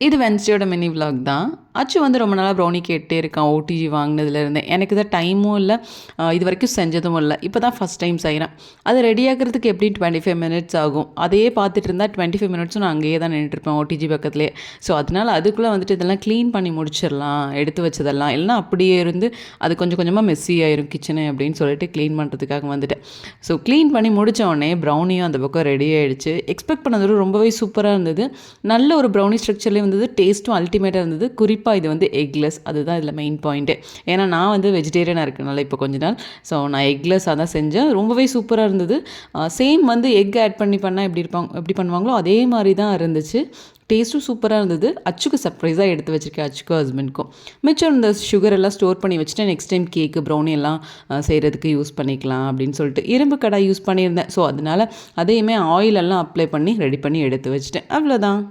இது வென்ஸ்டேயோட mini vlog தான். அச்சு வந்து ரொம்ப நாளாக ப்ரௌனி கேட்டே இருக்கான் ஓடிஜி வாங்கினதுலேருந்து. எனக்கு தான் டைமும் இல்லை, இது வரைக்கும் செஞ்சதும் இல்லை. இப்போ தான் ஃபஸ்ட் டைம் செய்கிறேன். அது ரெடி ஆகிறதுக்கு எப்படியும் 25 மினிட்ஸ் ஆகும். அதையே பார்த்துட்டு இருந்தால் 25 மினிட்ஸும் நான் அங்கேயே தான் நின்றுட்டுருப்பேன் ஓடிஜி பக்கத்துலேயே. ஸோ அதனால் அதுக்குள்ளே வந்துட்டு இதெல்லாம் க்ளீன் பண்ணி முடிச்சிடலாம், எடுத்து வச்சதெல்லாம். இல்லைனா அப்படியே இருந்து அது கொஞ்சம் கொஞ்சமாக மெஸ்ஸி ஆயிரும் கிச்சனு அப்படின்னு சொல்லிட்டு க்ளீன் பண்ணுறதுக்காக வந்துட்டேன். ஸோ க்ளீன் பண்ணி முடித்த உடனே ப்ரௌனியும் அந்த பக்கம் ரெடி ஆகிடுச்சு. எக்ஸ்பெக்ட் பண்ணதோட ரொம்பவே சூப்பராக இருந்தது. நல்ல ஒரு ப்ரௌனி ஸ்ட்ரக்சர்லேயே இருந்தது, டேஸ்ட்டும் அல்டிமேட்டாக இருந்தது. குறிப்பாக இது வந்து எக்லெஸ், அதுதான் இதில் மெயின் பாயிண்ட்டு. ஏன்னா நான் வந்து வெஜிடேரியனாக இருக்கனால இப்போ கொஞ்ச நாள், ஸோ நான் எக்லெஸ்ஸாக தான் செஞ்சேன். ரொம்பவே சூப்பராக இருந்தது. சேம் வந்து எக் ஆட் பண்ணால் எப்படி பண்ணுவாங்களோ அதே மாதிரி தான் இருந்துச்சு. டேஸ்ட்டும் சூப்பராக இருந்தது. அச்சுக்கு சர்ப்ரைஸாக எடுத்து வச்சுருக்கேன், அச்சுக்கும் ஹஸ்பண்ட்க்கும். மிச்சம் இந்த சுகர் எல்லாம் ஸ்டோர் பண்ணி வச்சுட்டு நெக்ஸ்ட் டைம் கேக்கு ப்ரௌனி எல்லாம் செய்கிறதுக்கு யூஸ் பண்ணிக்கலாம் அப்படின்னு சொல்லிட்டு இரும்பு கடாய் யூஸ் பண்ணியிருந்தேன். ஸோ அதனால் அதையுமே ஆயிலெல்லாம் அப்ளை பண்ணி ரெடி பண்ணி எடுத்து வச்சுட்டேன். அவ்வளோதான்.